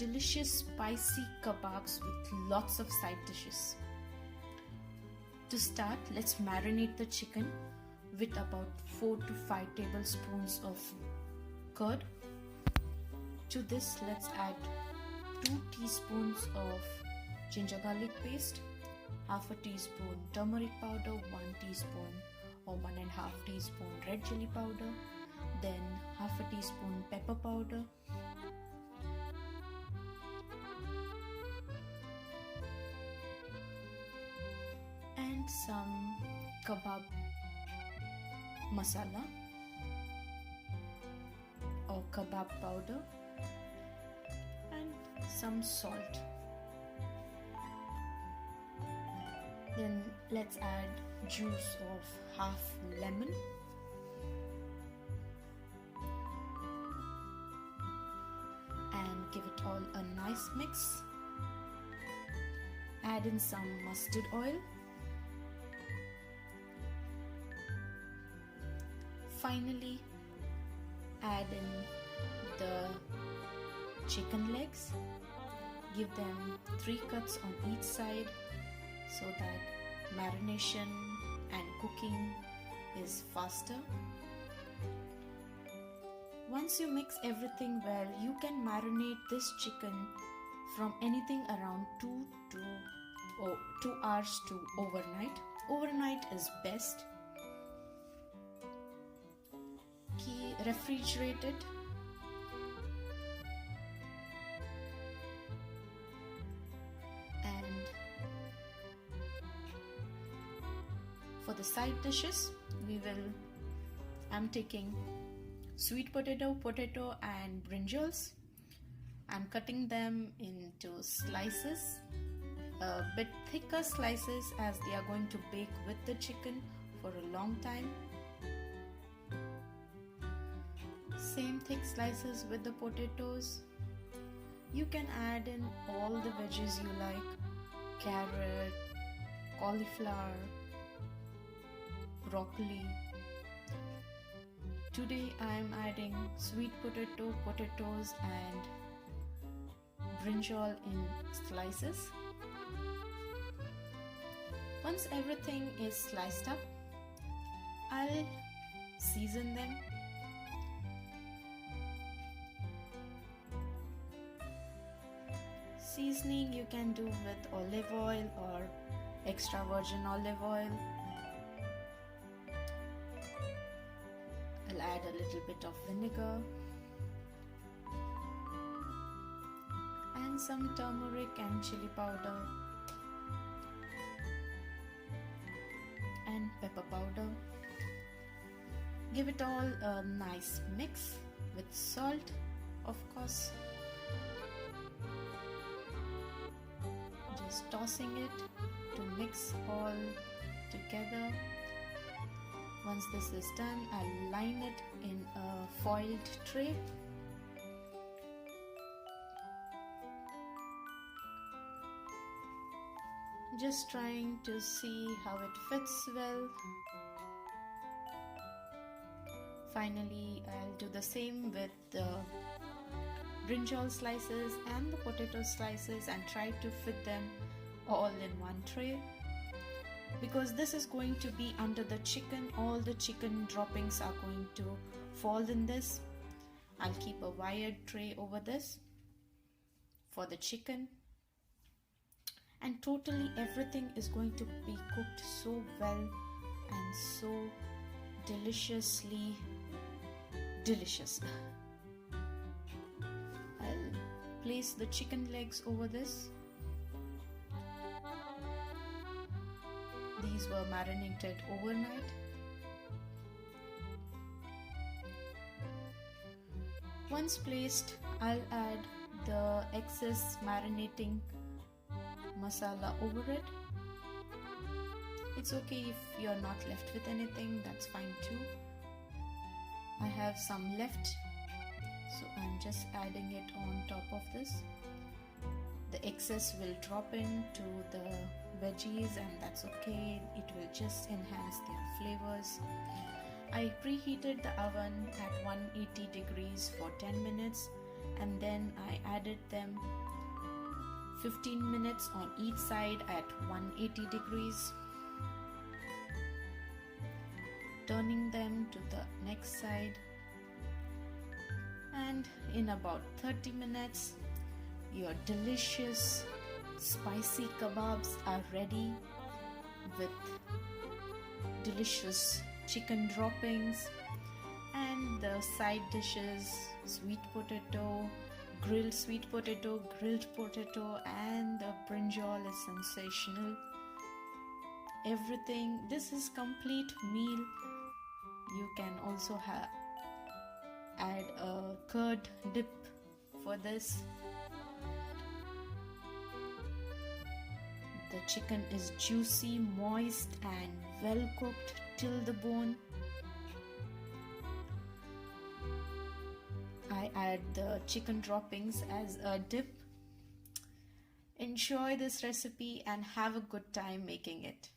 delicious spicy kebabs with lots of side dishes. To start, let's marinate the chicken with about 4 to 5 tablespoons of curd. To this, let's add 2 teaspoons of ginger garlic paste, half a teaspoon turmeric powder, 1 teaspoon or 1.5 teaspoon red chili powder, then half a teaspoon pepper powder, and some kebab masala or kebab powder, and some salt. Then let's add juice of half lemon, and give it all a nice mix. Add in some mustard oil. Finally, add in the chicken legs. Give them 3 cuts on each side so that marination and cooking is faster. Once you mix everything well, you can marinate this chicken from anything around 2 hours to overnight. Overnight is best. Refrigerate it. And for the side dishes, I'm taking sweet potato, and brinjals. I'm cutting them into slices, a bit thicker slices, as they are going to bake with the chicken for a long time. Same thick slices with the potatoes. You can add in all the veggies you like: carrot, cauliflower, broccoli. Today I am adding sweet potato, potatoes and brinjal in slices. Once everything is sliced up, I'll season them. Seasoning you can do with olive oil or extra virgin olive oil. I'll add a little bit of vinegar and some turmeric and chili powder and pepper powder. Give it all a nice mix with salt, of course. Just tossing it to mix all together. Once this is done, I'll line it in a foiled tray. Just trying to see how it fits well. Finally, I'll do the same with the brinjal slices and the potato slices and try to fit them all in one tray. Because this is going to be under the chicken, all the chicken droppings are going to fall in this. I'll keep a wired tray over this for the chicken. And totally everything is going to be cooked so well and so deliciously delicious. I'll place the chicken legs over this. These were marinated overnight. Once placed, I'll add the excess marinating masala over it. It's okay if you're not left with anything, that's fine too. I have some left, so I'm just adding it on top of this. The excess will drop into the veggies and that's okay. It will just enhance their flavors. I preheated the oven at 180 degrees for 10 minutes and then I added them 15 minutes on each side at 180 degrees, turning them to the next side, and in about 30 minutes your delicious spicy kebabs are ready with delicious chicken droppings and the side dishes, sweet potato, grilled potato, and the brinjal is sensational. Everything, this is complete meal. You can also add a curd dip for this. The chicken is juicy, moist, and well cooked till the bone. I add the chicken droppings as a dip. Enjoy this recipe and have a good time making it.